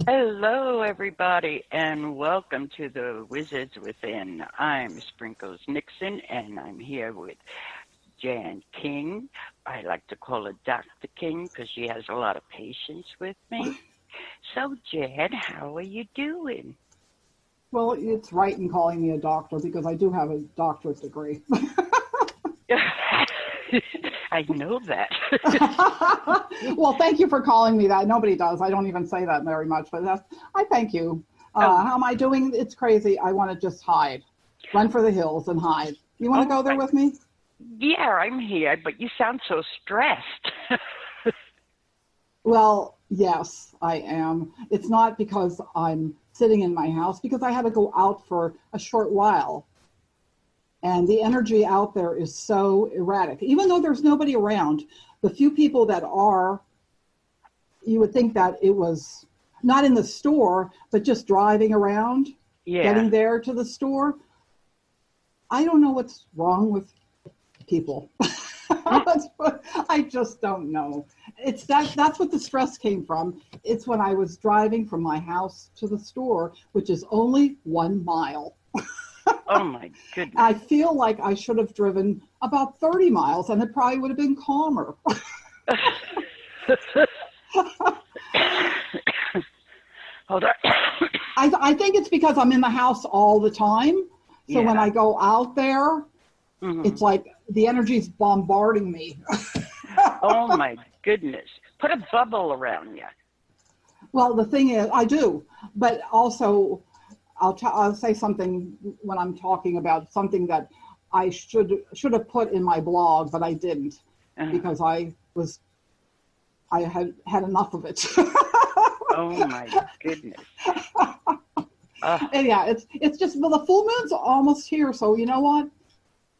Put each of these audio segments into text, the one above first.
Hello, everybody, and welcome to the Wizards Within. I'm Sprinkles Nixon, and I'm here with Jan King. I like to call her Dr. King because she has a lot of patience with me. So, Jan, how are you doing? Well, it's right in calling me a doctor because I do have a doctorate degree. I know that. Well, thank you for calling me that. Nobody does. I don't even say that very much, but I thank you. How am I doing? It's crazy. I want to just hide, run for the hills and hide. You want to go there with me? Yeah, I'm here, but you sound so stressed. Well, yes, I am. It's not because I'm sitting in my house, because I had to go out for a short while. And the energy out there is so erratic. Even though there's nobody around, the few people that are, you would think that it was not in the store, but just driving around, getting there to the store. I don't know what's wrong with people. I just don't know. That's what the stress came from. It's when I was driving from my house to the store, which is only 1 mile. Oh, my goodness. I feel like I should have driven about 30 miles, and it probably would have been calmer. Hold on. I think it's because I'm in the house all the time. So when I go out there, it's like the energy's bombarding me. Oh, my goodness. Put a bubble around you. Well, the thing is, I do. But also, I'll say something when I'm talking about something that I should have put in my blog, but I didn't because I had enough of it. Oh my goodness! And yeah, it's just, well, the full moon's almost here, so you know what?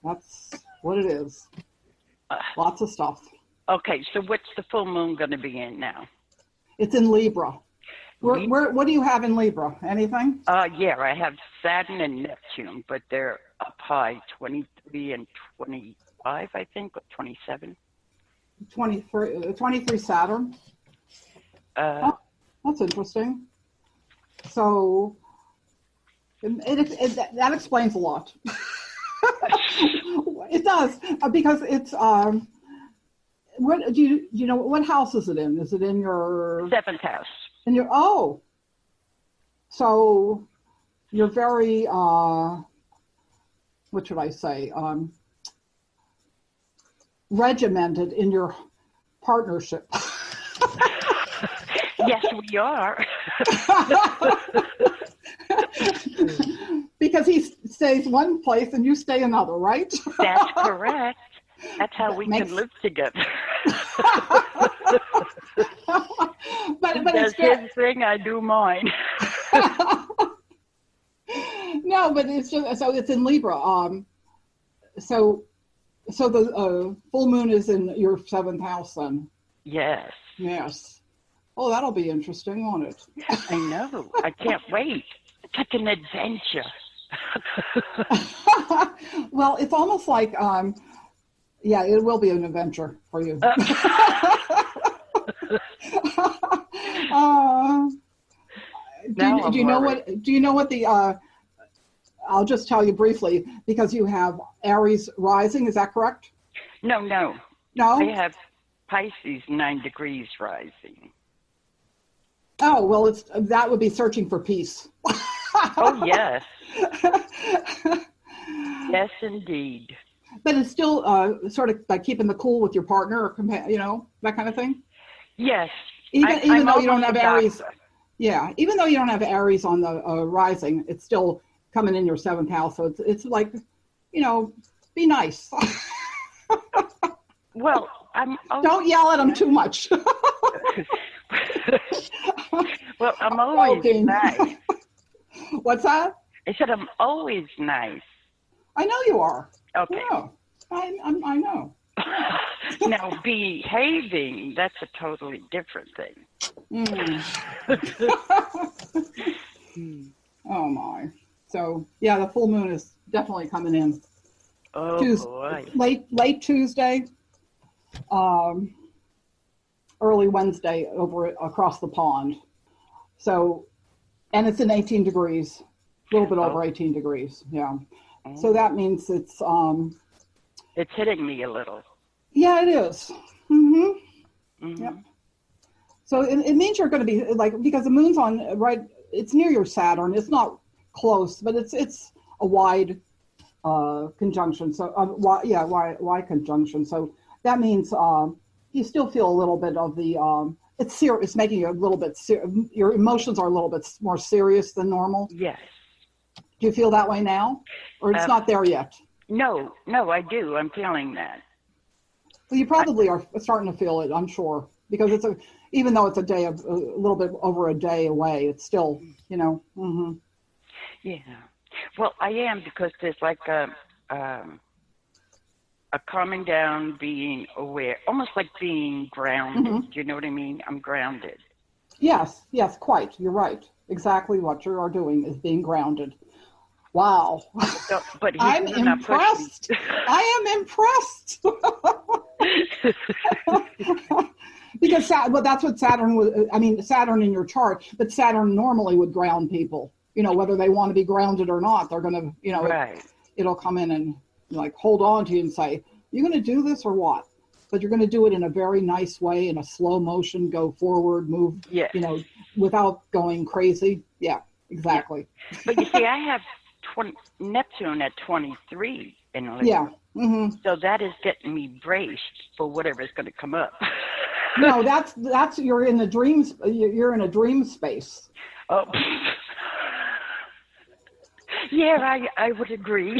That's what it is. Lots of stuff. Okay, so what's the full moon going to be in now? It's in Libra. What do you have in Libra? Anything? Yeah, I have Saturn and Neptune, but they're up high, 23 and 25, I think, or 27. 23 Saturn. That's interesting. So that explains a lot. It does, because it's what do you know, what house is it in? Is it in your 7th house? In your so you're very what should I say? Regimented in your partnership. Yes, we are. Because he stays one place and you stay another, right? That's correct. That's how we can live together. But he does his thing, I do mine. No, but it's just, so it's in Libra. So the full moon is in your 7th house then. Yes. Yes. Oh, that'll be interesting, won't it? I know. I can't wait. It's like an adventure. Well, it's almost like, yeah, it will be an adventure for you. Do you know what the, I'll just tell you briefly, because you have Aries rising, is that correct? No. No? I have Pisces 9 degrees rising. Oh, well, that would be searching for peace. Oh, yes. Yes, indeed. But it's still sort of like keeping the cool with your partner, or that kind of thing? Yes. Even though you don't have Aries. Yeah, even though you don't have Aries on the rising, it's still coming in your 7th house. So it's like, be nice. Well, don't yell at them too much. Well, I'm always nice. What's that? I said I'm always nice. I know you are. Okay. Yeah, I know. Now, behaving, that's a totally different thing. Oh, my. So, yeah, the full moon is definitely coming in. Oh, boy. Late Tuesday, early Wednesday across the pond. So, and it's in 18 degrees, a little bit Oh, over 18 degrees. Yeah. So oh. that means It's hitting me a little. yeah, it is. Mm-hmm. Yep. Hmm. So it means you're going to be like, because the moon's on, right, it's near your Saturn. It's not close, but it's a wide conjunction. So, Y conjunction. So that means you still feel a little bit of the, it's making you a little bit, your emotions are a little bit more serious than normal. Yes. Do you feel that way now? Or it's Um, not there yet? no, no, I do. I'm feeling that. Well, you I, probably are starting to feel it, I'm sure, because even though it's a little bit over a day away, it's still, hmm yeah. Well, I am because there's like um, a calming down, being aware, almost like being grounded. hmm Do you know what I mean? I'm grounded. Yes, quite. You're right. Exactly what you are doing is being grounded. Wow. So, but he I'm better not push me. impressed. I am impressed. Because, well, that's what Saturn was. I mean, Saturn in your chart, but Saturn normally would ground people. Whether they want to be grounded or not, they're going to, Right. it'll come in and like hold on to you and say, "You going to do this or what?" But you're going to do it in a very nice way, in a slow motion, go forward, move, Yes. without going crazy. Yeah, Yeah. exactly. But you see, I have Neptune at 23 in Libra. Yeah. hmm So that is getting me braced for whatever's going to come up. No, that's you're in the dreams. You're in a dream space. Oh, yeah, I would agree.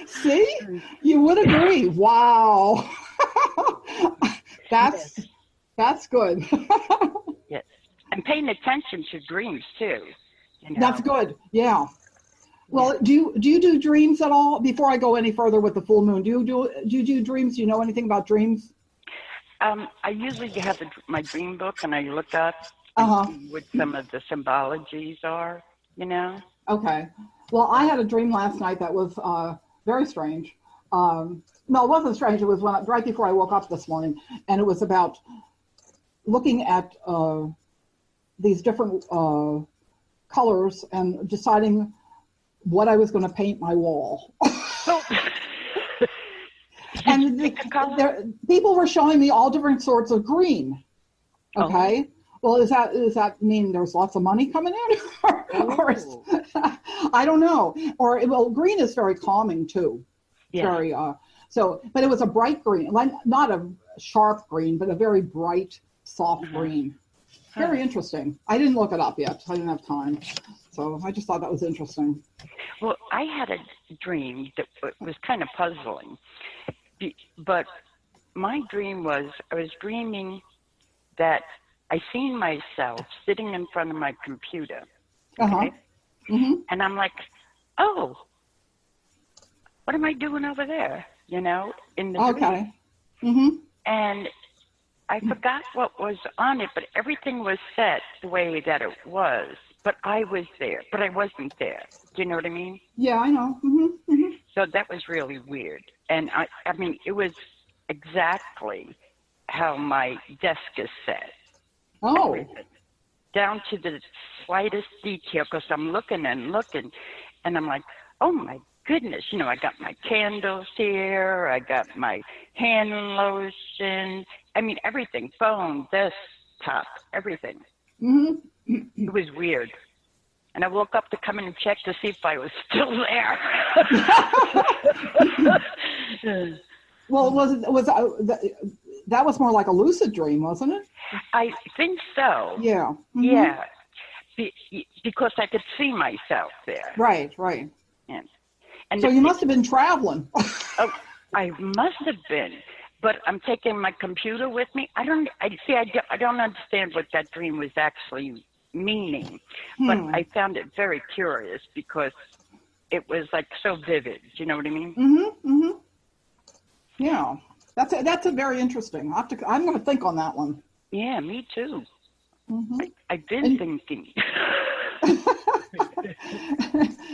See, you would agree. Wow, Yes, that's good. yes. I'm paying attention to dreams too. That's good. Yeah. Yeah. Well, do you do dreams at all? Before I go any further with the full moon, do you do dreams? Do you know anything about dreams? I usually have my dream book and I look up Uh and huh. see what some of the symbologies are. You know. Okay. Well, I had a dream last night that was very strange. No, it wasn't strange. It was right before I woke up this morning, and it was about looking at these different colors and deciding what I was going to paint my wall. So, did you And pick a color? people were showing me all different sorts of green. Oh. Okay. Well, does that mean there's lots of money coming in? or Oh. I don't know. Or, well, green is very calming too. It's Yes. very, but it was a bright green, like not a sharp green, but a very bright, soft Uh-huh. green. Huh. Very interesting. I didn't look it up yet. I didn't have time. So I just thought that was interesting. Well, I had a dream that was kind of puzzling, but my dream was I was dreaming that I seen myself sitting in front of my computer, Uh-huh. okay, Mm-hmm. and I'm like, oh, what am I doing over there? In the dream, Okay. Mm-hmm. and I forgot what was on it, but everything was set the way that it was. But I was there, but I wasn't there. Do you know what I mean? Yeah, I know. Mm-hmm. Mm-hmm. So that was really weird. And I mean, it was exactly how my desk is set. Oh. Everything. Down to the slightest detail, because I'm looking and looking, and I'm like, oh my goodness, I got my candles here, I got my hand lotion, I mean, everything, phone, desktop, everything. Mm-hmm. It was weird. And I woke up to come in and check to see if I was still there. Well, that was more like a lucid dream, wasn't it? I think so. Yeah. Mm-hmm. Yeah. Because I could see myself there. Right, right. And So you must have been traveling. Oh, I must have been. But I'm taking my computer with me. I don't understand what that dream was actually meaning. But I found it very curious because it was like so vivid. Do you know what I mean? Mm-hmm. Mm-hmm. Yeah. That's a very interesting. I'm going to think on that one. Yeah, me too. Mm-hmm. I've been thinking.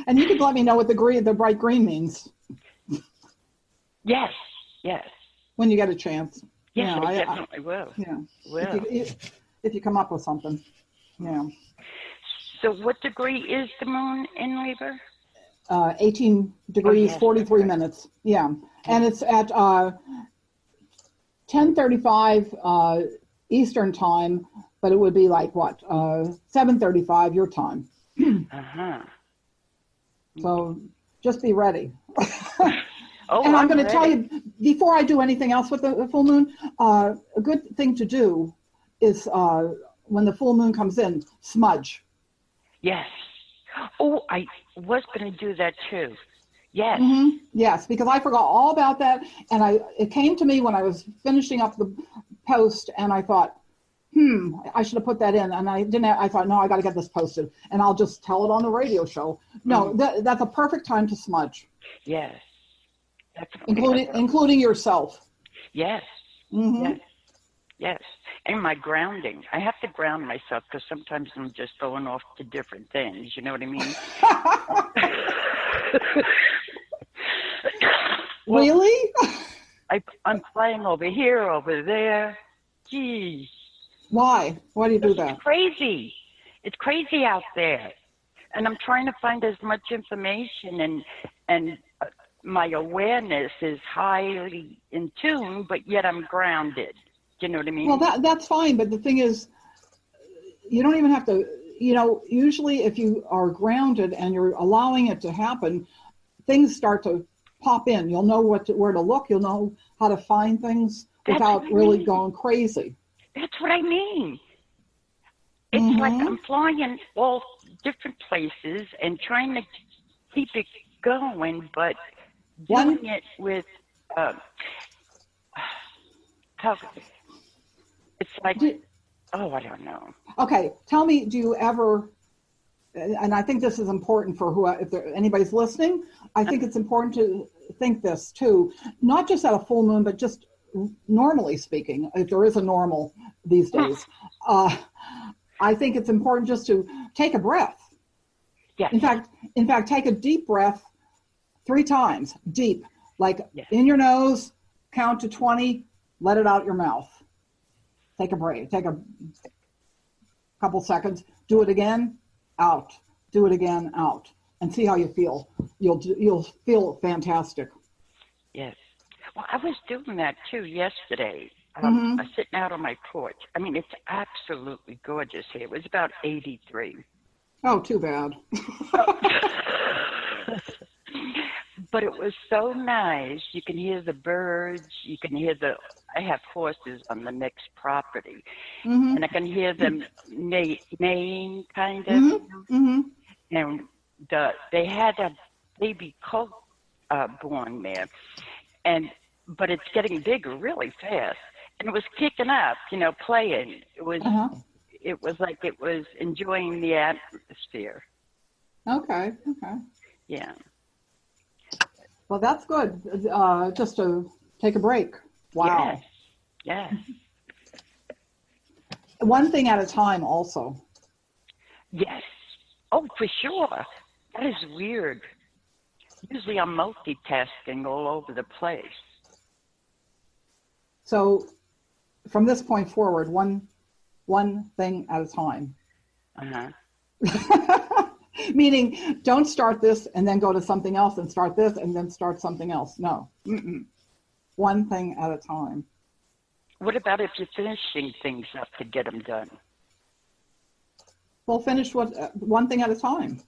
And you could let me know what the bright green means. Yes, yes. When you get a chance. Yes, Yeah, I definitely will. Yeah. Will. if you come up with something. Yeah. So what degree is the moon in Libra? 18 degrees, yes, 43 right. minutes. Yeah. And it's at 10:35 Eastern time, but it would be like what, 7:35 your time. Uh-huh. So just be ready. Oh, And I'm I'm going to tell ready. you, before I do anything else with the full moon, a good thing to do is when the full moon comes in, smudge. Yes. Oh, I was going to do that too. Yes. Yes, because I forgot all about that, and it came to me when I was finishing up the post, and I thought, I should have put that in, and I didn't. I thought, no, I got to get this posted, and I'll just tell it on the radio show. No, that's a perfect time to smudge, Yes. Definitely. including yourself. Yes. Yes. Yes. And my grounding. I have to ground myself because sometimes I'm just going off to different things. You know what I mean? Well, Really? I'm flying over here, over there. Geez. Why? Why do you do It's that? crazy. It's crazy out there. And I'm trying to find as much information and my awareness is highly in tune, but yet I'm grounded. Do you know what I mean? Well, that's fine, but the thing is, you don't even have to, usually if you are grounded and you're allowing it to happen, things start to pop in. You'll know where to look. You'll know how to find things without really going crazy. That's what I mean. It's like I'm flying all different places and trying to keep it going, but doing it with it's like, I don't know. Okay, tell me, do you ever? And I think this is important for if anybody's listening. I think it's important to think this too, not just at a full moon, but just normally speaking, if there is a normal these days. I think it's important just to take a breath. Yes. In fact, take a deep breath 3 times, deep, like in your nose, count to 20, let it out your mouth. Take a break, take a couple seconds, do it again, out, do it again, out, and see how you feel. You'll feel fantastic. Yes. Well, I was doing that too yesterday. I was sitting out on my porch. I mean, it's absolutely gorgeous here. It was about 83. Oh, too bad. But it was so nice. You can hear the birds. You can hear I have horses on the next property. And I can hear them neighing kind of. And they had a baby colt born there. But it's getting bigger really fast. And it was kicking up, playing. It was like it was enjoying the atmosphere. Okay. Yeah. Well, that's good. Just to take a break. Wow. Yes. One thing at a time also. Yes. Oh, for sure. That is weird. Usually I'm multitasking all over the place. So from this point forward, one thing at a time. Meaning, don't start this and then go to something else and start this and then start something else. No. One thing at a time. What about if you're finishing things up to get them done? Well, finish one thing at a time.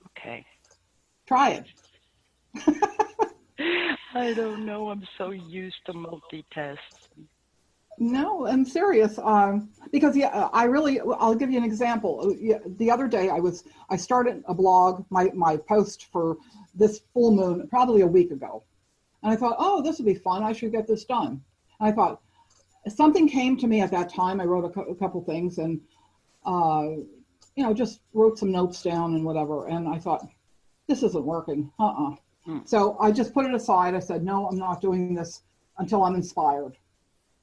Okay. Try it. I don't know. I'm so used to multitasking. No, I'm serious. Because I'll give you an example. The other day I started a blog, my post for this full moon, probably a week ago. And I thought, oh, this would be fun. I should get this done. And I thought, something came to me at that time. I wrote a couple things and, just wrote some notes down and whatever. And I thought, this isn't working. So I just put it aside. I said, no, I'm not doing this until I'm inspired.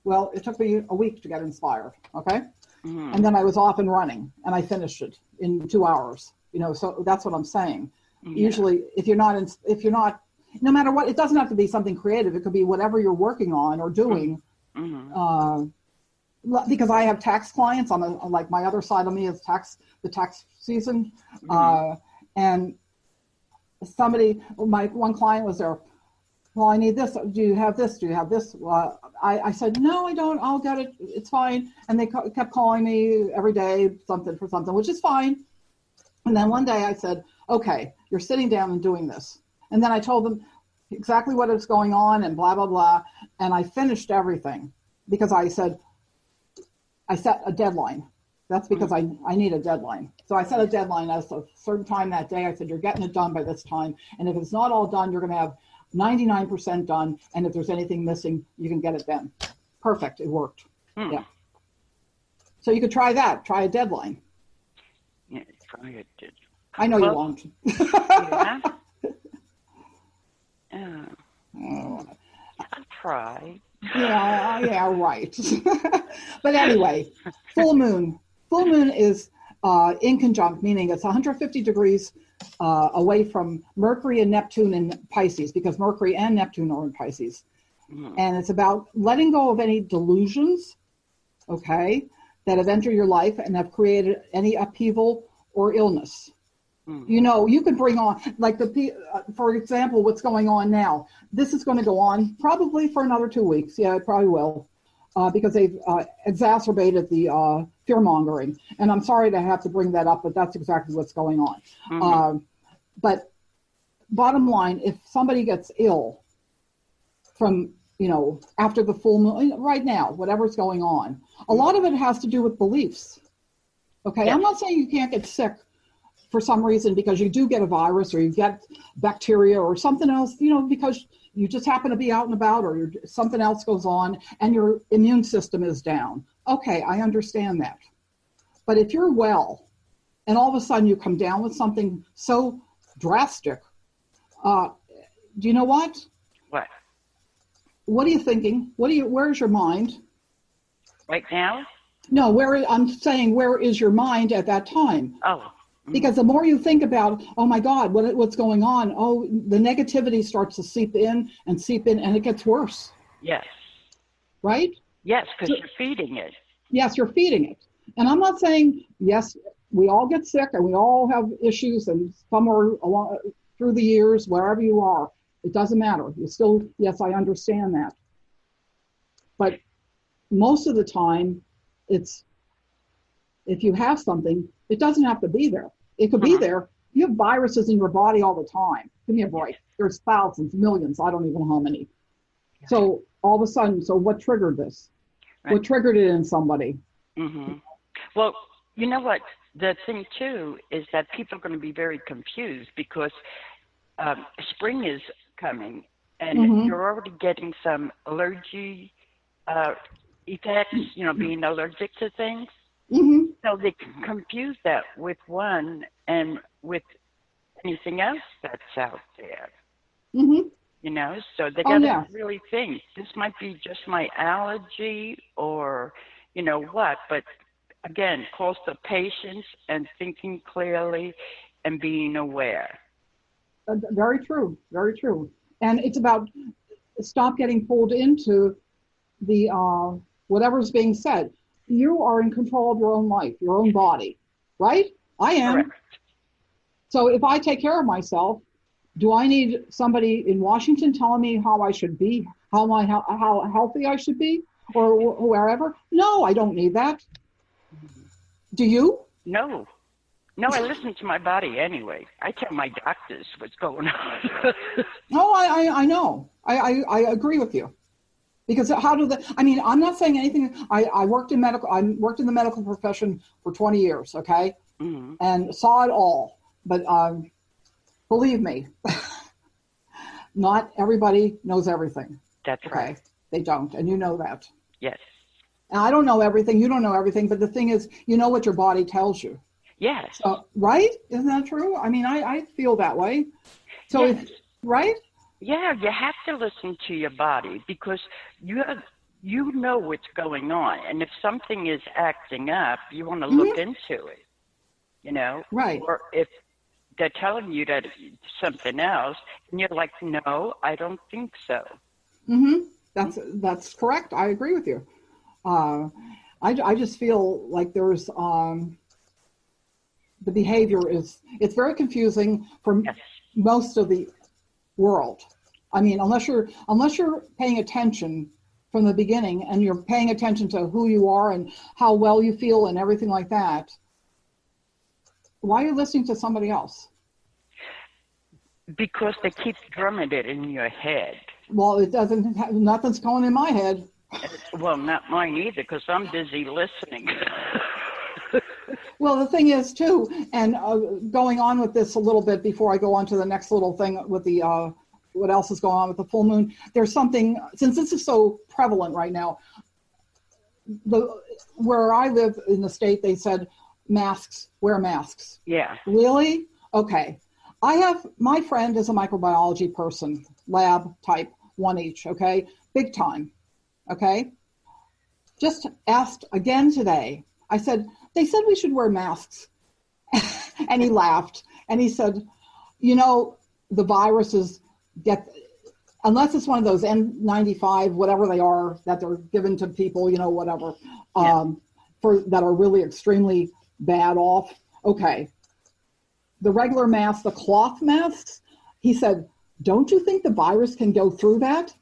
Well, it took me a week to get inspired, okay? And then I was off and running, and I finished it in 2 hours. So that's what I'm saying. Usually, if you're not, no matter what, it doesn't have to be something creative. It could be whatever you're working on or doing. because I have tax clients. Like my other side of me is the tax season. And my one client was there. Well, I need this. Do you have this? Do you have this? I said, no, I don't. I'll get it. It's fine. And they kept calling me every day, something for something, which is fine. And then one day I said, okay, you're sitting down and doing this. And then I told them exactly what is going on and blah, blah, blah. And I finished everything because I set a deadline. That's because I need a deadline. So I set a deadline at a certain time that day. I said, you're getting it done by this time. And if it's not all done, you're going to have 99% done. And if there's anything missing, you can get it then. Perfect. It worked. Yeah. So you could try that. Try a deadline. Yeah, try it. I know you won't. Yeah. I'll try. Yeah, right. But anyway, full moon. Full moon is in conjunct, meaning it's 150 degrees away from Mercury and Neptune in Pisces, because Mercury and Neptune are in Pisces. And it's about letting go of any delusions, okay, that have entered your life and have created any upheaval or illness. You know, you could bring on, like for example, what's going on now. This is going to go on probably for another 2 weeks. Yeah, it probably will, because they've exacerbated the fear-mongering. And I'm sorry to have to bring that up, but that's exactly what's going on. But bottom line, if somebody gets ill from, after the full moon, right now, whatever's going on, a lot of it has to do with beliefs. Okay, I'm not saying you can't get sick for some reason because you do get a virus or you get bacteria or something else, because you just happen to be out and about or something else goes on and your immune system is down. Okay, I understand that. But if you're well and all of a sudden you come down with something so drastic, do you know what? What? What are you thinking? Where's your mind? Right now? No, I'm saying, where is your mind at that time? Oh. Because the more you think about, oh my God, what's going on? Oh, the negativity starts to seep in, and it gets worse. Yes. Right? Yes, because you're feeding it. Yes, you're feeding it. And I'm not saying, yes, we all get sick and we all have issues and somewhere along through the years, wherever you are, it doesn't matter. You still, yes, I understand that. But most of the time, if you have something, it doesn't have to be there. It could be there. You have viruses in your body all the time. Give me a break. There's thousands, millions. I don't even know how many. So all of a sudden, what triggered this? Right. What triggered it in somebody? Well, you know what? The thing, too, is that people are going to be very confused because spring is coming and you're already getting some allergy effects, being allergic to things. So they can confuse that with one and with anything else that's out there. So they got to really think, this might be just my allergy or, what. But again, calls for patience and thinking clearly and being aware. Very true. Very true. And it's about stop getting pulled into the whatever's being said. You are in control of your own life, your own body, right? I am. Correct. So if I take care of myself, do I need somebody in Washington telling me how I should be, how healthy I should be, or wherever? No, I don't need that. Do you? No, I listen to my body anyway. I tell my doctors what's going on. No, I know. I agree with you. Because I'm not saying anything. I worked in the medical profession for 20 years, okay? And saw it all. But believe me, not everybody knows everything. That's okay? Right. They don't, and you know that. Yes. And I don't know everything. You don't know everything. But the thing is, you know what your body tells you. Yes. Right? Isn't that true? I mean, I feel that way. So, yes. Right? Yeah, you have to listen to your body because you know what's going on. And if something is acting up, you want to look into it, Right. Or if they're telling you that it's something else, and you're like, no, I don't think so. That's correct. I agree with you. I just feel like there's the behavior it's very confusing for Yes. most of the world. I mean, unless you're paying attention from the beginning and you're paying attention to who you are and how well you feel and everything like that, why are you listening to somebody else? Because they keep drumming it in your head. Well, nothing's going in my head. Well, not mine either, because I'm busy listening. Well, the thing is, too, and going on with this a little bit before I go on to the next little thing with the what else is going on with the full moon, there's something, since this is so prevalent right now, where I live in the state, they said masks, wear masks. Yeah. Really? Okay. My friend is a microbiology person, lab type, one each, okay? Big time, okay? Just asked again today. I said, they said we should wear masks. And he laughed. And he said, the viruses unless it's one of those N95, whatever they are, that they're given to people, whatever, that are really extremely bad off. Okay. The regular masks, the cloth masks, he said, don't you think the virus can go through that?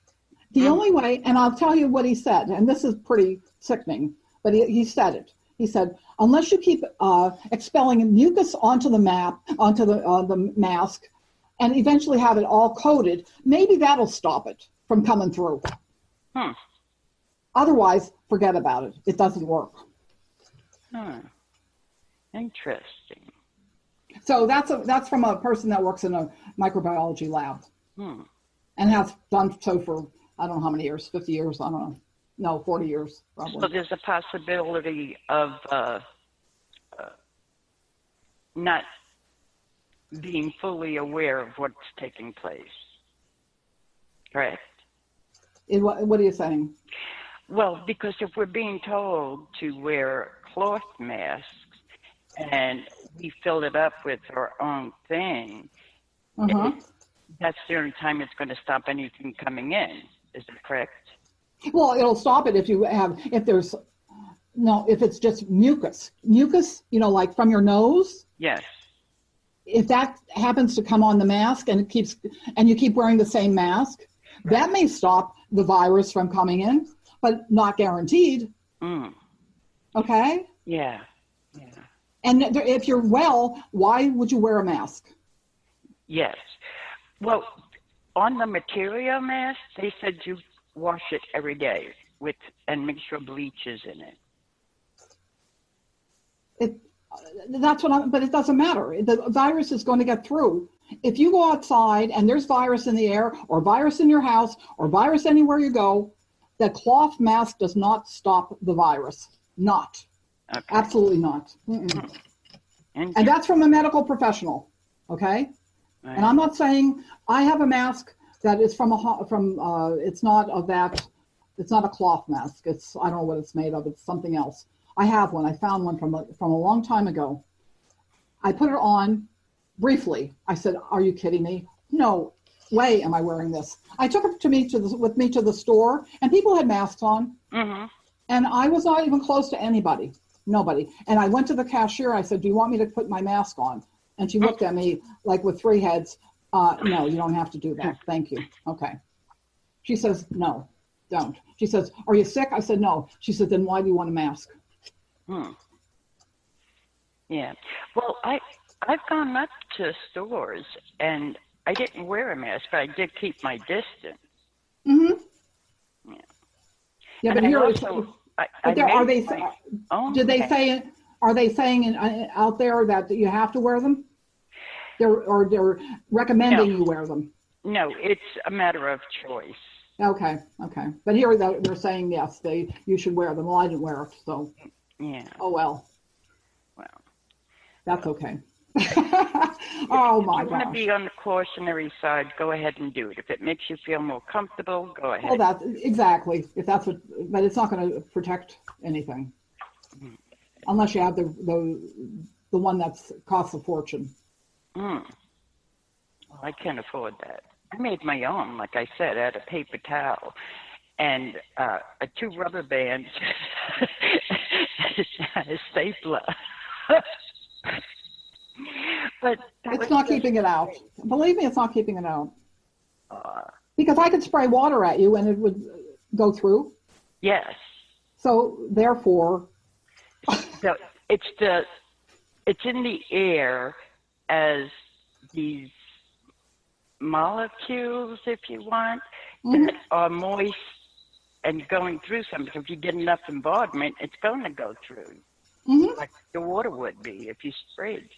The only way, and I'll tell you what he said, and this is pretty sickening, but he said it. He said, unless you keep expelling mucus onto the mask, and eventually have it all coated, maybe that'll stop it from coming through. Otherwise, forget about it. It doesn't work. Interesting. So that's from a person that works in a microbiology lab and has done so for, I don't know how many years, 50 years, I don't know. No, 40 years probably. So there's a possibility of not being fully aware of what's taking place, correct? What are you saying? Well, because if we're being told to wear cloth masks and we fill it up with our own thing, that's the only time it's going to stop anything coming in. Is that correct? Well, it'll stop it if it's just mucus, like from your nose. Yes. If that happens to come on the mask and you keep wearing the same mask, that may stop the virus from coming in, but not guaranteed. Okay? Yeah. And if you're well, why would you wear a mask? Yes. Well, on the material mask, they said you wash it every day and make sure bleach is in it. But it doesn't matter. The virus is going to get through. If you go outside and there's virus in the air or virus in your house or virus anywhere you go, the cloth mask does not stop the virus. Not. Okay. Absolutely not. And that's from a medical professional. Okay? Right. And I'm not saying I have a mask that is it's not a cloth mask. I don't know what it's made of. It's something else. I have one. I found one from a long time ago. I put it on briefly. I said, "Are you kidding me? No way am I wearing this." I took it with me to the store, and people had masks on, and I was not even close to anybody, nobody. And I went to the cashier. I said, "Do you want me to put my mask on?" And she looked at me like with three heads. No, you don't have to do that. Thank you. Okay. She says, "No, don't." She says, "Are you sick?" I said, "No." She said, "Then why do you want a mask?" Yeah. Well, I've gone up to stores and I didn't wear a mask, but I did keep my distance. Yeah. Yeah, but here also, are they saying out there that you have to wear them? They're recommending you wear them. No, it's a matter of choice. Okay. But here they're saying yes, you should wear them. Well, I didn't wear it, so. Yeah. Oh well. Well. That's okay. Oh my gosh. If you want to be on the cautionary side, go ahead and do it. If it makes you feel more comfortable, go ahead. Well, that's exactly. But it's not going to protect anything, unless you have the one that's costs a fortune. Well, I can't afford that. I made my own, like I said, out of paper towel and 2 rubber bands a stapler. But it's not keeping it out. Believe me, it's not keeping it out. uh, Because I could spray water at you and it would go through. yes. So therefore, So it's in the air as these molecules, if you want, that are moist and going through something. If you get enough involvement, it's going to go through, like the water would be if you sprayed.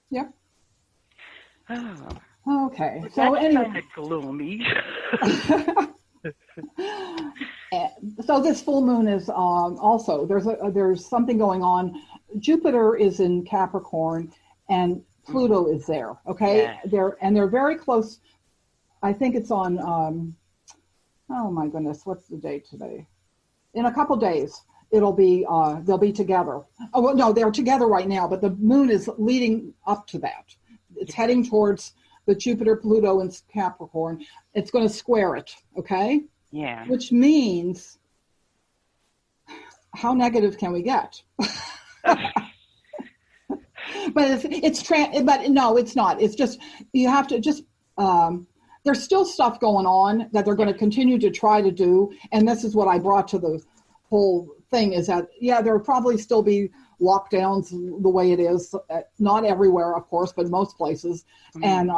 Yep. Oh, Okay. well, So that's anyway, kind of gloomy. so this full moon is also there's something going on. Jupiter is in Capricorn, and Pluto is there. Okay, Yeah. they're very close. I think it's on. Oh my goodness, what's the date today? In a couple days, it'll be they'll be together. Oh well, no, they're together right now, but the moon is leading up to that. It's heading towards the Jupiter, Pluto, and Capricorn. It's going to square it. Okay. Yeah. Which means, how negative can we get? But but no, it's not. It's just, you have to just, there's still stuff going on that they're going to continue to try to do. And this is what I brought to the whole thing is that, yeah, there will probably still be lockdowns the way it is. Not everywhere, of course, but most places. And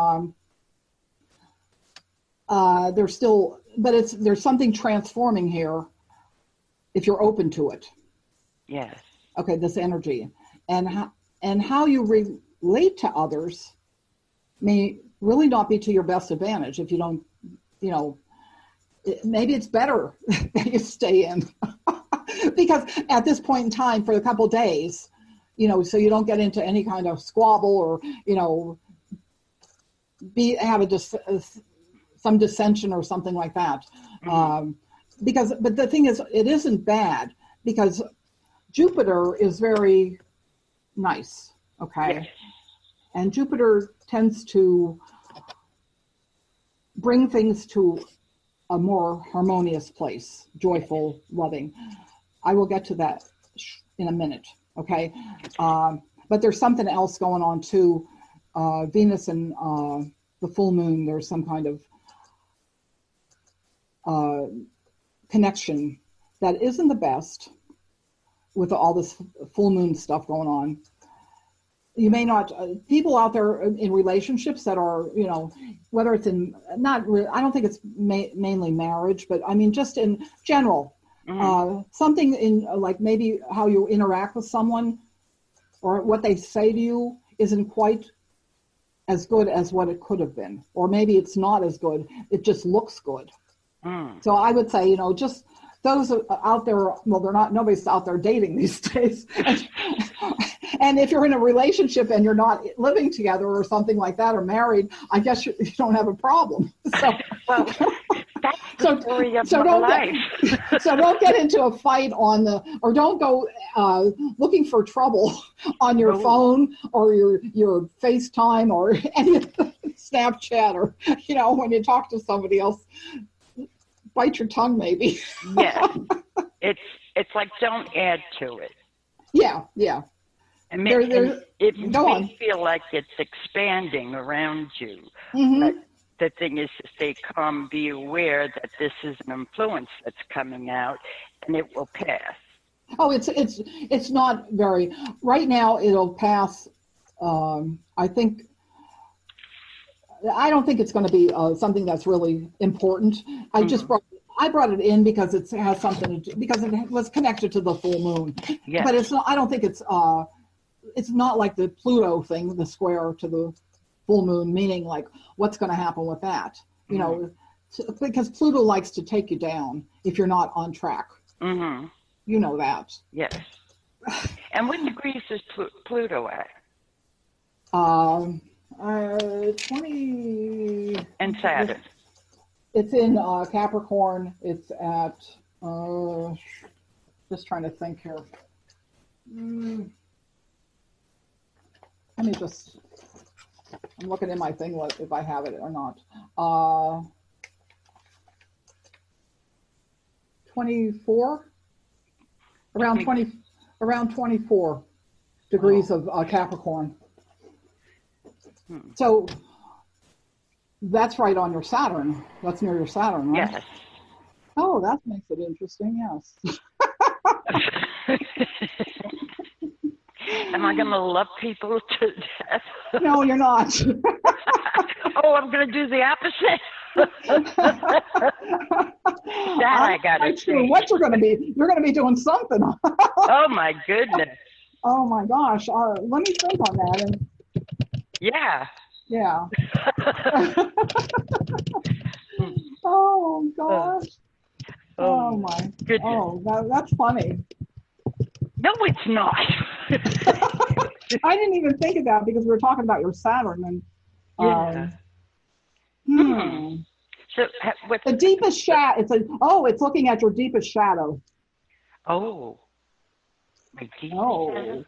there's still, but there's something transforming here if you're open to it. Yes. Okay, this energy. And how you relate to others may really not be to your best advantage if you don't, maybe it's better that you stay in. Because at this point in time, for a couple of days, so you don't get into any kind of squabble or, have some dissension or something like that. But the thing is, it isn't bad because Jupiter is very nice, okay? Yes. And Jupiter tends to bring things to a more harmonious place, joyful, loving. I will get to that in a minute, okay? But there's something else going on too. Venus and the full moon, there's some kind of connection that isn't the best with all this full moon stuff going on. You may not, people out there in relationships that are, whether it's in, I don't think it's mainly marriage, but I mean, just in general, something in like maybe how you interact with someone or what they say to you isn't quite as good as what it could have been. Or maybe it's not as good, it just looks good. So I would say, just those out there, well, nobody's out there dating these days. And if you're in a relationship and you're not living together or something like that or married, I guess you don't have a problem. So, well, that's the story of my life. So don't get into a fight or don't go looking for trouble on your phone or your FaceTime or any Snapchat or, when you talk to somebody else. Bite your tongue, maybe. Yeah, it's like don't add to it. Yeah. It may feel like it's expanding around you. But the thing is to stay calm, be aware that this is an influence that's coming out, and it will pass. Oh, it's not very. Right now, it'll pass. I don't think it's going to be something that's really important. I brought it in because it has something to do, because it was connected to the full moon. Yes. But it's not. I don't think it's not like the Pluto thing, the square to the full moon, meaning like what's going to happen with that. Because Pluto likes to take you down if you're not on track. You know that. Yes. And what degrees is Pluto at? 20. And Saturn. It's in Capricorn. It's at, just trying to think here. Let me I'm looking in my thing if I have it or not. 24, around 20, around 24 degrees of Capricorn. So that's right on your Saturn. That's near your Saturn, right? Yes. Oh, that makes it interesting, yes. Am I going to love people to death? No, you're not. Oh, I'm going to do the opposite. I got to I'm sure what you're going to be. You're going to be doing something. Oh, my goodness. Oh, my gosh. Let me think on that. And yeah. yeah. Oh, gosh. Oh, my. Goodness. Oh, that's funny. No, it's not. I didn't even think of that because we were talking about your Saturn. And yeah. So what's the deepest shadow? It's looking at your deepest shadow. Oh, my deepest shadow.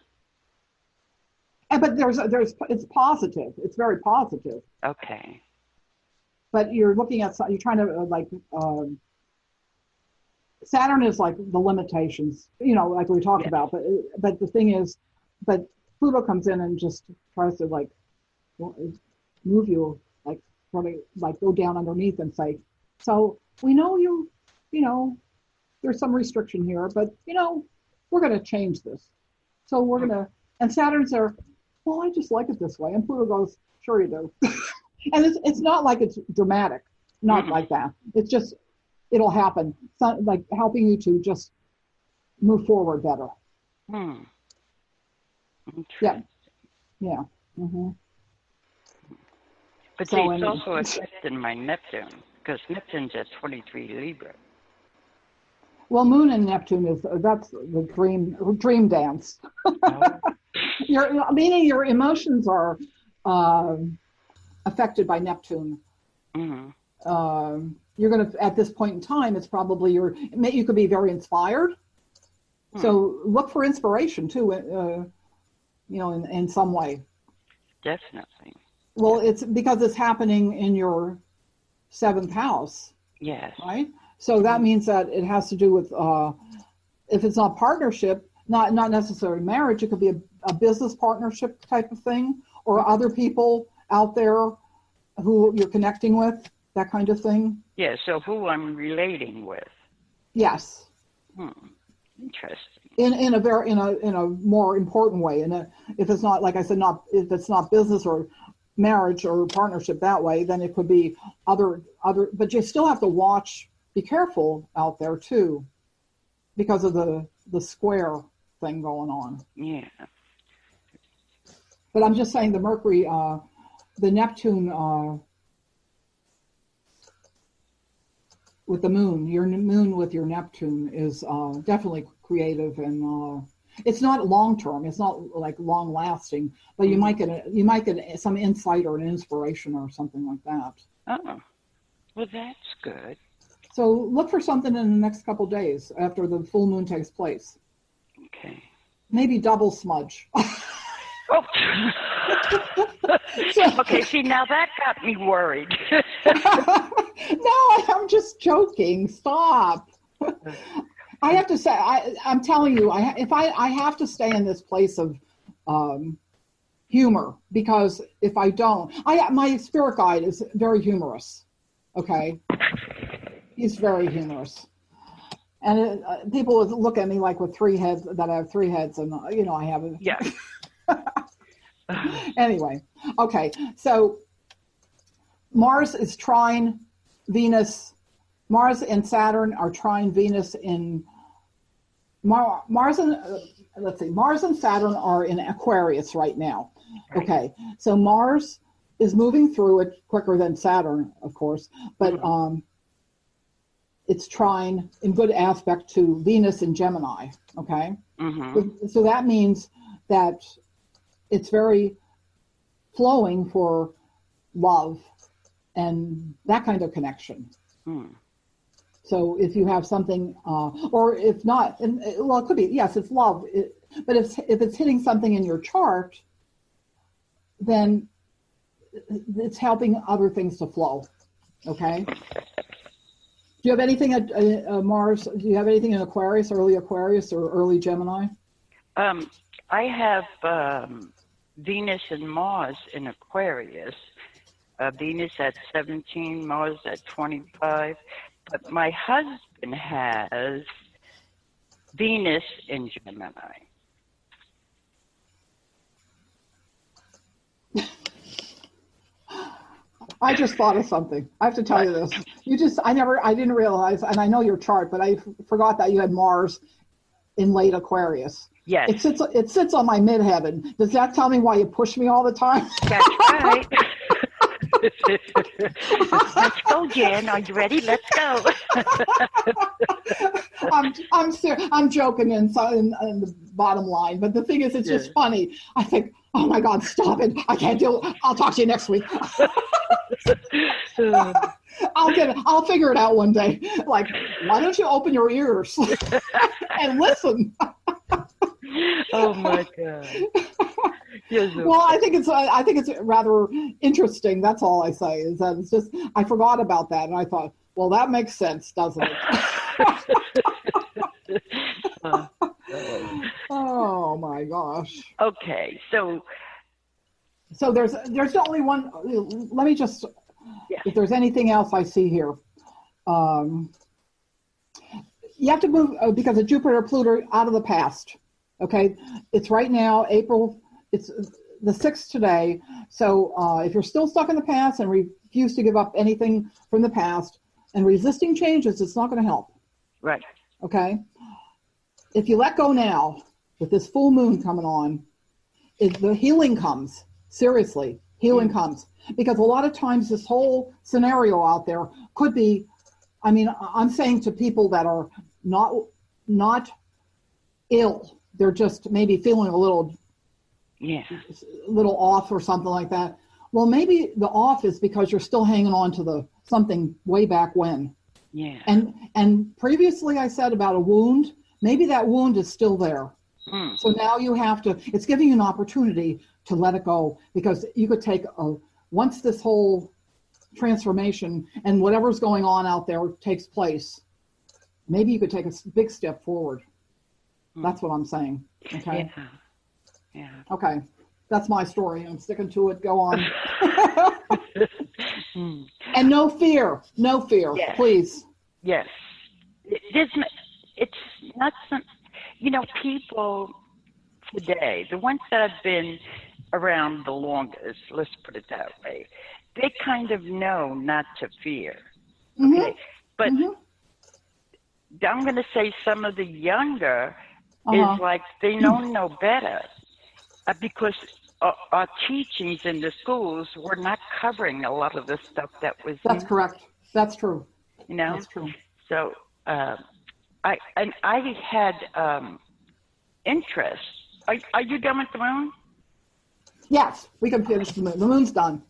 But it's positive. It's very positive. Okay. But you're looking at, you're trying to Saturn is like the limitations, like we talked about. But the thing is, but Pluto comes in and just tries to like move you, like sort of like go down underneath and say, so we know there's some restriction here, but we're going to change this. So we're going to, and Saturn's there, well, I just like it this way. And Pluto goes, sure you do. And it's not like it's dramatic, not like that. It's just, it'll happen. So, like helping you to just move forward better. Yeah. Yeah. Mm-hmm. But see, it's also affecting my Neptune, because Neptune's at 23 Libra. Well, Moon and Neptune that's the dream dance. Meaning your emotions are affected by Neptune. Mm-hmm. You're going to, at this point in time, it's probably you could be very inspired. So look for inspiration too, in some way. Definitely. Well, it's because it's happening in your 7th house. Yes. Right? So that means that it has to do with, if it's not partnership, not necessarily marriage, it could be a business partnership type of thing, or other people out there who you're connecting with, that kind of thing. Yeah, so who I'm relating with. Yes. Interesting. In a more important way. If it's not, like I said, if it's not business or marriage or partnership that way, then it could be other, but you still have to watch, be careful out there too, because of the square thing going on. Yeah. But I'm just saying the Mercury, the Neptune, with the moon, your moon with your Neptune is definitely creative, and it's not long term. It's not like long lasting, but you might get some insight or an inspiration or something like that. Oh, well, that's good. So look for something in the next couple days after the full moon takes place. Okay. Maybe double smudge. Oh. Okay, see, now that got me worried. No, I'm just joking. Stop. I have to say, I'm telling you, I have to stay in this place of humor, because if I don't, my spirit guide is very humorous. Okay, he's very humorous, and people look at me like with 3 heads, that I have 3 heads, and I haven't. Yeah. Anyway, okay, so Mars is trine Venus. Mars and Saturn are trine Venus in Mars and Saturn are in Aquarius right now. Right. Okay, so Mars is moving through it quicker than Saturn, of course, but it's trine in good aspect to Venus in Gemini. Okay, so that means that it's very flowing for love and that kind of connection. So if you have something, or if not, well, it could be, yes, it's love. But if it's hitting something in your chart, then it's helping other things to flow. Okay? you have anything at Mars? Do you have anything in Aquarius, or early Gemini? I have Venus and Mars in Aquarius. Venus at 17, Mars at 25. But my husband has Venus in Gemini. I just thought of something. I have to tell you this. I didn't realize, and I know your chart, but I forgot that you had Mars in late Aquarius. Yes. It sits on my midheaven. Does that tell me why you push me all the time? That's right. Let's go, Jan. Are you ready? Let's go. I'm joking in the bottom line, but the thing is, it's just funny. I think, oh my God, stop it! I can't do it. I'll talk to you next week. I'll figure it out one day. Like, why don't you open your ears and listen? Oh my God. Well, I think it's rather interesting. That's all I say, is that it's just, I forgot about that, and I thought, well, that makes sense, doesn't it? Oh my gosh. Okay, so there's only one. Let me just, if there's anything else I see here, you have to move because of Jupiter, Pluto, out of the past. Okay, it's right now April. It's the 6th today. So if you're still stuck in the past and refuse to give up anything from the past and resisting changes, it's not going to help. Right. Okay. If you let go now, with this full moon coming on, the healing comes. Seriously, healing comes. Because a lot of times this whole scenario out there could be, I mean, I'm saying to people that are not ill, they're just maybe feeling a little off or something like that. Well, maybe the off is because you're still hanging on to something way back when. Yeah. And previously I said about a wound, maybe that wound is still there. Mm. So now it's giving you an opportunity to let it go, because you could take once this whole transformation and whatever's going on out there takes place, maybe you could take a big step forward. That's what I'm saying. Okay. Yeah. Okay. That's my story. I'm sticking to it. Go on. And no fear. No fear. Yes. Please. Yes. It's not some, people today, the ones that have been around the longest, let's put it that way, they kind of know not to fear. Mm-hmm. Okay. But I'm going to say some of the younger is like they don't know better. Because our teachings in the schools were not covering a lot of the stuff that was. That's correct. That's true. That's true. So I had interest. Are you done with the moon? Yes, we can finish the moon. The moon's done.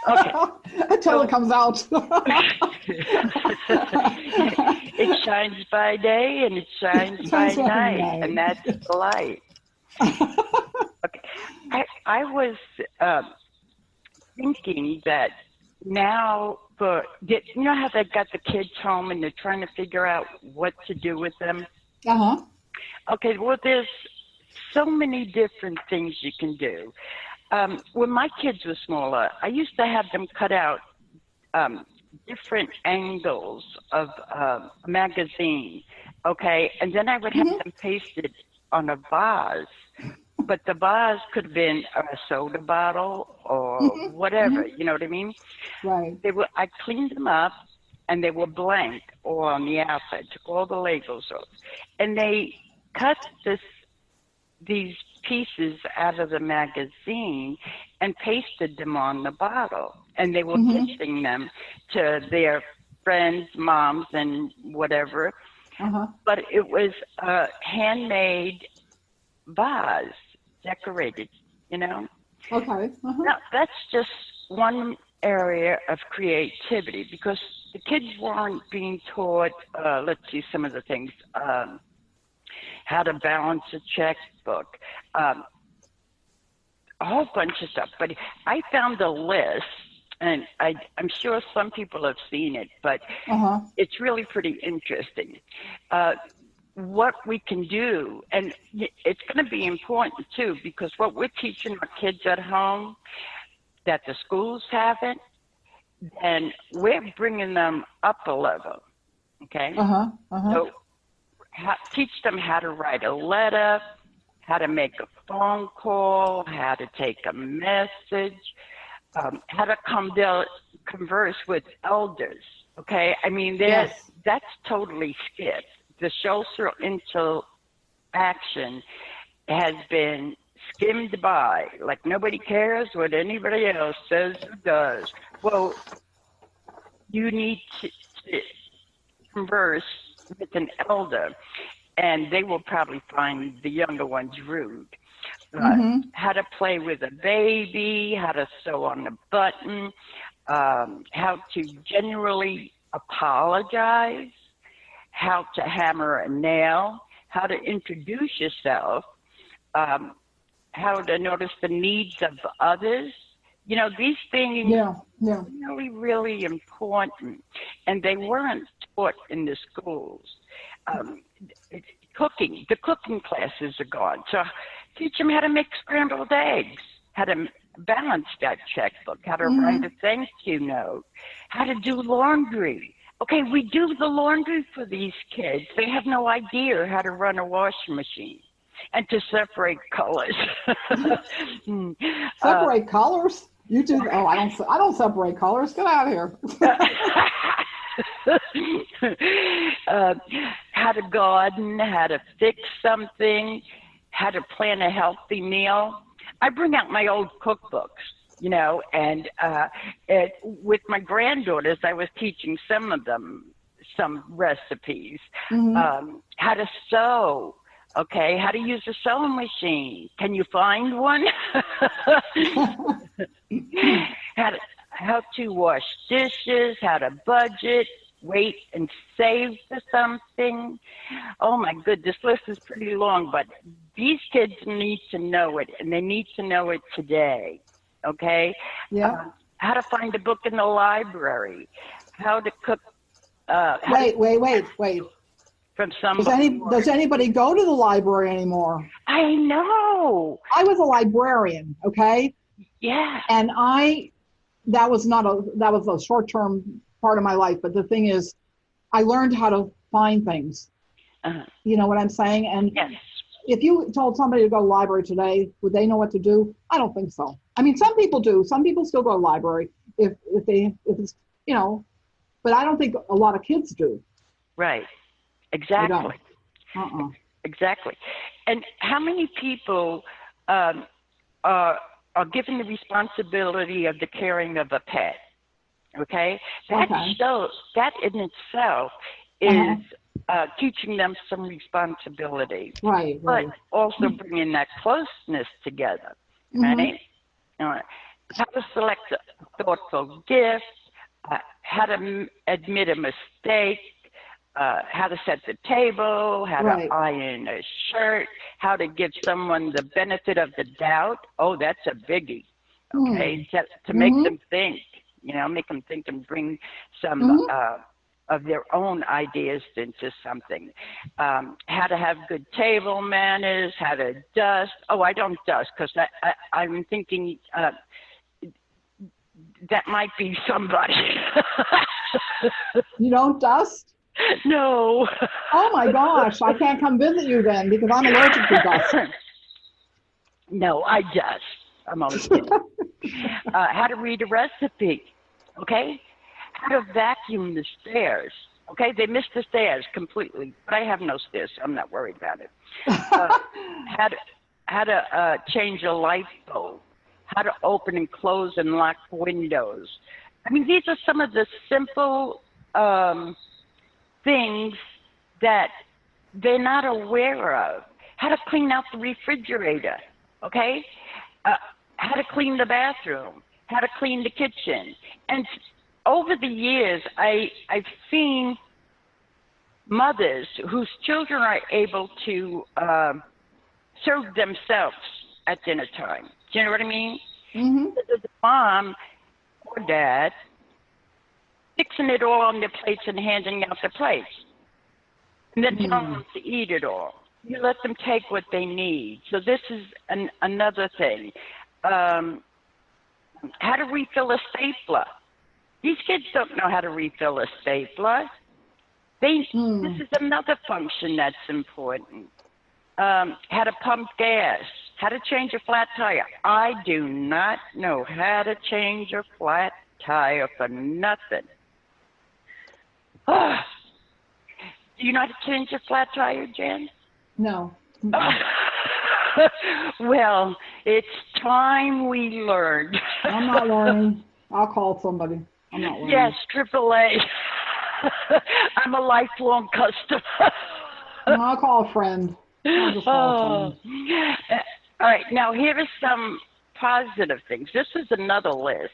Okay. Until it comes out. It shines by day and it shines by night, and that's the light. Okay. I was thinking that now, how they got the kids home and they're trying to figure out what to do with them? Uh-huh. Okay, well, there's so many different things you can do. When my kids were smaller, I used to have them cut out different angles of a magazine, okay? And then I would have them pasted on a vase. But the vase could have been a soda bottle or whatever, you know what I mean? Right. I cleaned them up, and they were blank or on the outside, took all the labels off. And they cut these pieces out of the magazine and pasted them on the bottle. And they were gifting them to their friends, moms, and whatever. But it was a handmade vase, decorated, Okay. Now, that's just one area of creativity, because the kids weren't being taught, let's see some of the things, how to balance a checkbook, a whole bunch of stuff. But I found a list and I'm sure some people have seen it, but Uh-huh. it's really pretty interesting. What we can do, and it's going to be important too, because what we're teaching our kids at home that the schools haven't, and we're bringing them up a level. Okay, Uh-huh. Uh-huh. so teach them how to write a letter, how to make a phone call, how to take a message, how to converse with elders. Okay, I mean Yes. that's totally skipped. The social interaction has been skimmed by, like nobody cares what anybody else says or does. Well, you need to converse with an elder, and they will probably find the younger ones rude. Mm-hmm. How to play with a baby, how to sew on a button, how to generally apologize, how to hammer a nail, how to introduce yourself, um, how to notice the needs of others. You know, these things Yeah. Yeah. really, really important, and they weren't taught in the schools. Um, Cooking, the cooking classes are gone. So teach them how to make scrambled eggs, how to balance that checkbook, how to write a Mm-hmm. thank you note, how to do laundry. Okay, we do the laundry for these kids. They have no idea how to run a washing machine and to separate colors. uh, Separate colors? You do? Oh, I don't separate colors. Get out of here. uh, how to garden, how to fix something, how to plan a healthy meal. I bring out my old cookbooks, you know, and with my granddaughters, I was teaching some of them some recipes, Mm-hmm. how to sew. Okay, how to use a sewing machine. Can you find one? how to how to wash dishes, how to budget, wait and save for something. Oh my good, this list is pretty long, but these kids need to know it, and they need to know it today. Okay, Yeah. how to find a book in the library, how to cook, how to Wait. from some Does anybody go to the library anymore? I know. I was a librarian, okay? Yeah. And that was a short-term part of my life, but the thing is I learned how to find things. Uh, You know what I'm saying? And yes. if you told somebody to go to the library today, would they know what to do? I don't think so. I mean, some people do. Some people still go to the library if it's, you know, but I don't think a lot of kids do. Right. They don't. Exactly. Uh-uh. Exactly. And how many people um, are given the responsibility of the caring of a pet? Okay, Okay. that in itself Uh-huh. is teaching them some responsibility, Right, but right. also bringing that closeness together. Mm-hmm. Right? How to select a thoughtful gift, how to admit a mistake, how to set the table, how to Right. iron a shirt, how to give someone the benefit of the doubt. Oh, that's a biggie. Hmm. Okay, to make Mm-hmm. them think, you know, make them think and bring some Mm-hmm. of their own ideas into something. How to have good table manners, how to dust. Oh, I don't dust because I'm thinking that might be somebody. You don't dust? No. Oh my gosh, I can't come visit you then because I'm allergic to dust. No, I just. I'm only kidding. How to read a recipe, okay? How to vacuum the stairs, okay? They missed the stairs completely, but I have no stairs, so I'm not worried about it. Uh, how to change a light bulb, how to open and close and lock windows. I mean, these are some of the simple things that they're not aware of. How to clean out the refrigerator, okay? Uh, how to clean the bathroom, how to clean the kitchen. And over the years, I've seen mothers whose children are able to serve themselves at dinner time. Do you know what I mean? Mm-hmm. The mom or dad fixing it all on their plates and handing out the plates, and then telling them to eat it all. You let them take what they need. So this is another thing. How to refill a stapler. These kids don't know how to refill a stapler. This is another function that's important. How to pump gas, how to change a flat tire. I do not know how to change a flat tire for nothing. Do you know how to change a flat tire, Jen? No. Well, it's time we learned. I'm not learning. I'll call somebody. I'm not learning. Yes, AAA. I'm a lifelong customer. I'll call a friend. I'll just call a friend. All right, now here are some positive things. This is another list,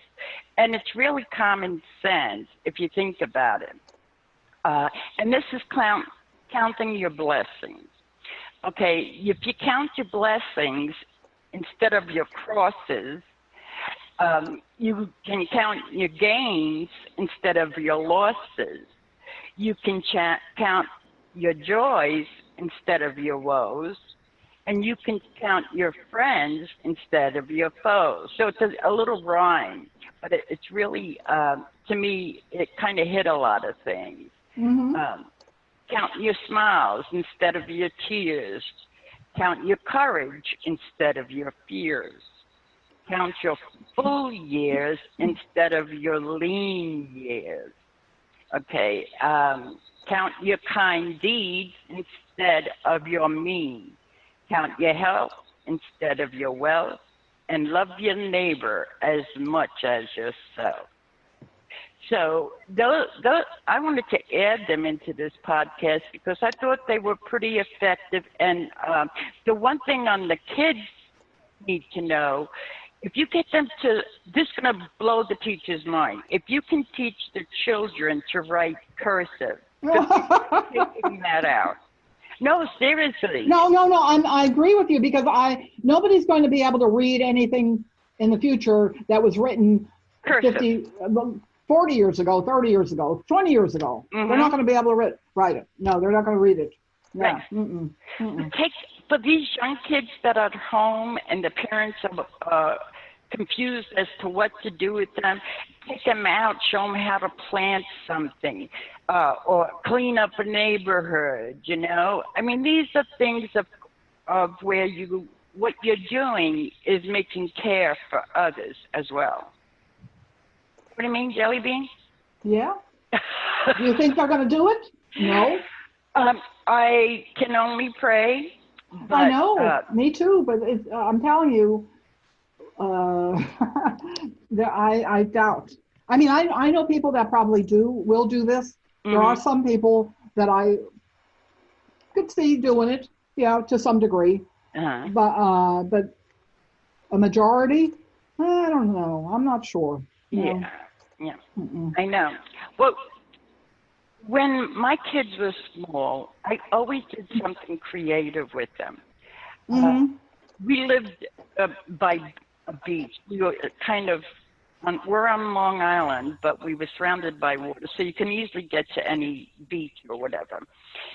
and it's really common sense if you think about it. And this is counting your blessings. Okay, if you count your blessings instead of your crosses, you can count your gains instead of your losses. You can count your joys instead of your woes, and you can count your friends instead of your foes. So it's a little rhyme, but it's really, to me, it kind of hit a lot of things. Count your smiles instead of your tears. Count your courage instead of your fears. Count your full years instead of your lean years. Okay, count your kind deeds instead of your mean. Count your health instead of your wealth, and love your neighbor as much as yourself. So I wanted to add them into this podcast because I thought they were pretty effective. And the one thing on the kids need to know, if you get them to, this is going to blow the teacher's mind. If you can teach the children to write cursive, figuring that out. No, seriously. No. I agree with you because nobody's going to be able to read anything in the future that was written Cursive. 40 years ago, 30 years ago, 20 years ago. They're not going to be able to write it. No, they're not going to read it. Yeah. Right. For these young kids that are at home and the parents are confused as to what to do with them, take them out, show them how to plant something or clean up a neighborhood, you know. I mean, these are things of where what you're doing is making care for others as well. What do you mean, Jelly Bean? Yeah. Do you think they're going to do it? No. I can only pray. But, I know. Me too. But I'm telling you, I doubt. I mean, I know people that probably will do this. There are some people that I could see doing it, to some degree. But a majority, I don't know. I'm not sure. Yeah. I know. Well, when my kids were small, I always did something creative with them. We lived by a beach. We were we're on Long Island, but we were surrounded by water, so you can easily get to any beach or whatever.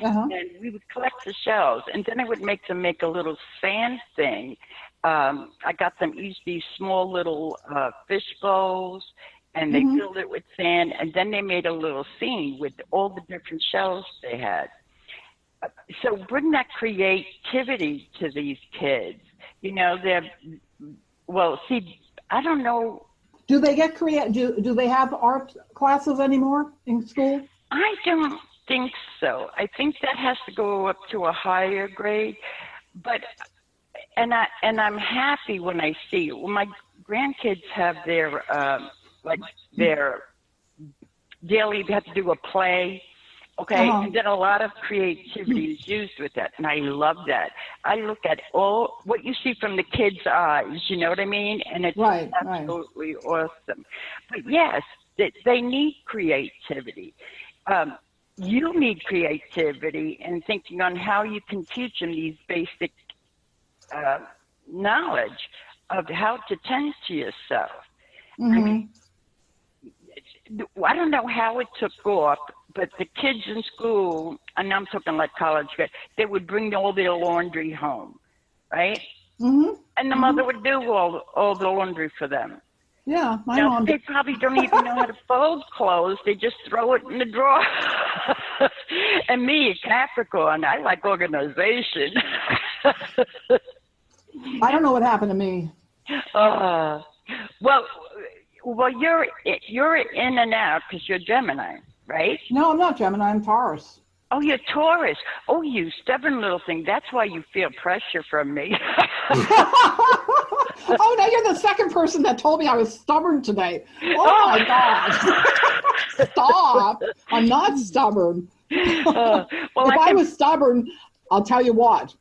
And we would collect the shells, and then I would make them make a little sand thing. I got them each these small little fish bowls, and they filled it with sand, and then they made a little scene with all the different shells they had. So bring that creativity to these kids. You know, I don't know. Do they get do they have art classes anymore in school? I don't think so. I think that has to go up to a higher grade. But I'm happy when I see when my grandkids have their their daily, they have to do a play, okay? And then a lot of creativity is used with that, and I love that. I look at all what you see from the kids' eyes, you know what I mean? And it's absolutely awesome. But yes, they need creativity. You need creativity and thinking on how you can teach them these basic knowledge of how to tend to yourself. I mean, I don't know how it took off, but the kids in school, and I'm talking like college kids, they would bring all their laundry home, right? Mm-hmm. And the mother would do all the laundry for them. Yeah, my Now, mom they did. probably don't even know how to fold clothes. They just throw it in the drawer. And me, a Capricorn, I like organization. I don't know what happened to me. uh, well, you're in and out because you're Gemini, right? No, I'm not Gemini. I'm Taurus. Oh, you're Taurus. Oh, you stubborn little thing. That's why you feel pressure from me. Oh, now you're the second person that told me I was stubborn today. Oh my God. Stop. I'm not stubborn. Well, If I was stubborn, I'll tell you what,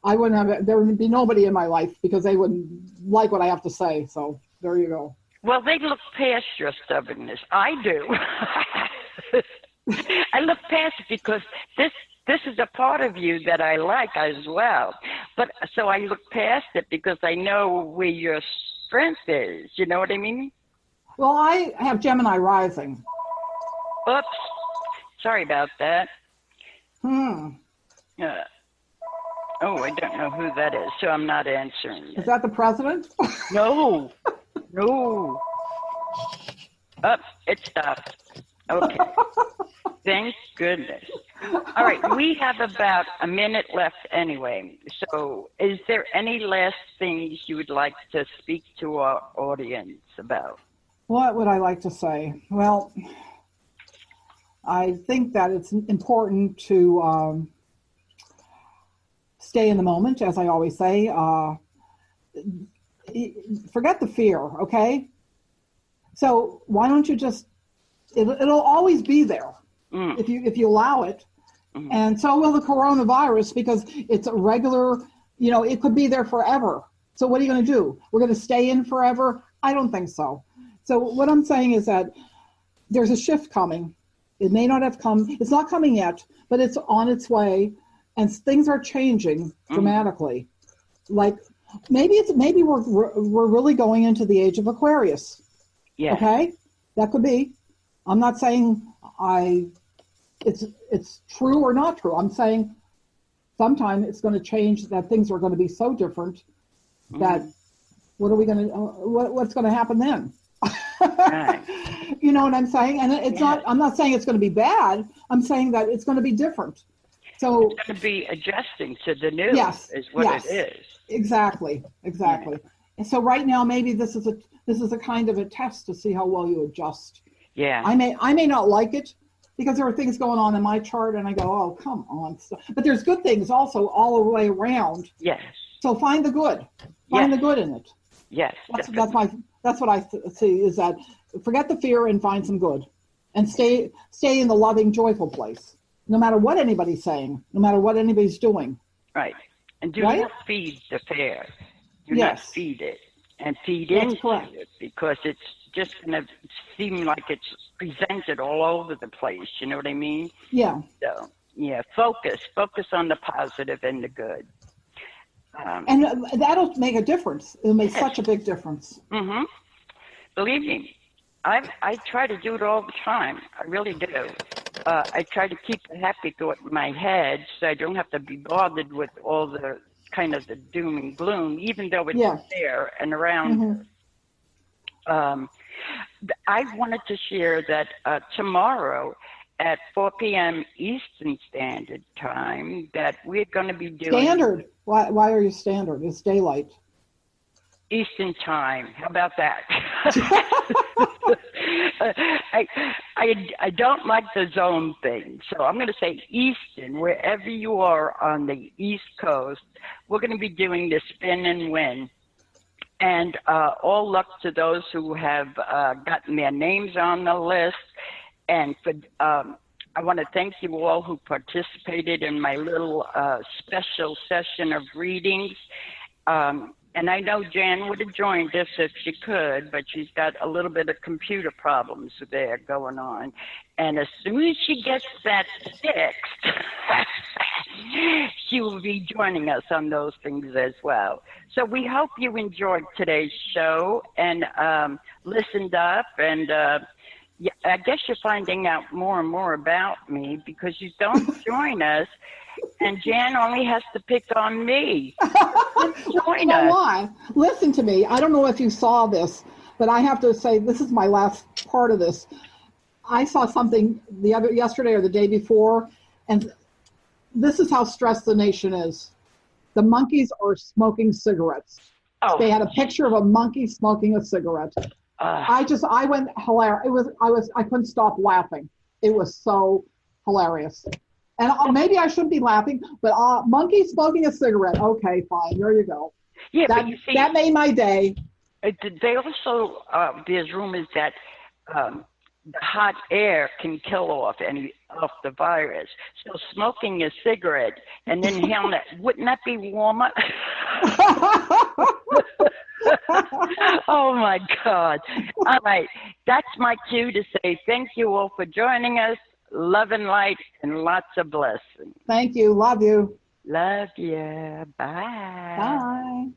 I wouldn't have, there would be nobody in my life because they wouldn't like what I have to say. So there you go. Well, they look past your stubbornness. I do. I look past it because this is a part of you that I like as well. But so I look past it because I know where your strength is. You know what I mean? Well, I have Gemini rising. Oops. Sorry about that. Hmm. Oh, I don't know who that is, so I'm not answering Is it. that the president? No. No. Up, it stopped. Okay. Thank goodness. All right, we have about a minute left anyway. So is there any last things you would like to speak to our audience about? What would I like to say? Well, I think that it's important to stay in the moment, as I always say. Forget the fear, okay? So why don't you just, it'll always be there if you allow it. Mm-hmm. And so will the coronavirus because it's a regular, it could be there forever. So what are you going to do? We're going to stay in forever? I don't think so. So what I'm saying is that there's a shift coming. It may not have come, it's not coming yet, but it's on its way, and things are changing dramatically. Like maybe we're really going into the age of Aquarius. Yeah. Okay? That could be. I'm not saying it's true or not true. I'm saying sometime it's going to change, that things are going to be so different that what's going to happen then? Right. You know what I'm saying? And it's not, I'm not saying it's going to be bad. I'm saying that it's going to be different. So it's going to be adjusting to the new is what it is. Exactly. Yeah. And so right now, maybe this is a kind of a test to see how well you adjust. Yeah. I may not like it because there are things going on in my chart and I go, oh, come on. But there's good things also all the way around. Yes. So find the good. Find the good in it. Yes. That's what I see is that forget the fear and find some good, and stay in the loving, joyful place, no matter what anybody's saying, no matter what anybody's doing. Right. And do not feed the fear. Do not feed it and feed into it because it's just going to seem like it's presented all over the place. You know what I mean? Yeah. So, focus on the positive and the good. And that'll make a difference. It'll make such a big difference. Mm-hmm. Believe me, I try to do it all the time. I really do. I try to keep a happy thought in my head so I don't have to be bothered with all the kind of the doom and gloom, even though it's there and around. Mm-hmm. I wanted to share that tomorrow at 4 p.m. Eastern Standard Time that we're going to be doing... Standard? Why are you standard? It's daylight. Eastern Time. How about that? I don't like the zone thing, so I'm going to say Eastern, wherever you are on the East Coast. We're going to be doing the spin and win. And all luck to those who have gotten their names on the list. And for, I want to thank you all who participated in my little special session of readings. And I know Jan would have joined us if she could, but she's got a little bit of computer problems there going on. And as soon as she gets that fixed, she will be joining us on those things as well. So we hope you enjoyed today's show and listened up and Yeah, I guess you're finding out more and more about me because you don't join us, and Jan only has to pick on me. Well, you Join know us. why? Listen to me. I don't know if you saw this, but I have to say this is my last part of this. I saw something yesterday or the day before, and this is how stressed the nation is. The monkeys are smoking cigarettes. Oh, They had a picture of a monkey smoking a cigarette. uh, I went hilarious. I couldn't stop laughing. It was so hilarious. And maybe I shouldn't be laughing, but monkey smoking a cigarette. Okay, fine. There you go. yeah, but That you see, that made my day. they also there's rumors that the hot air can kill off the virus. So smoking a cigarette and inhaling it, wouldn't that be warmer? Oh my God. All right. That's my cue to say thank you all for joining us. Love and light and lots of blessings. Thank you. Love you. Love you. Bye. Bye.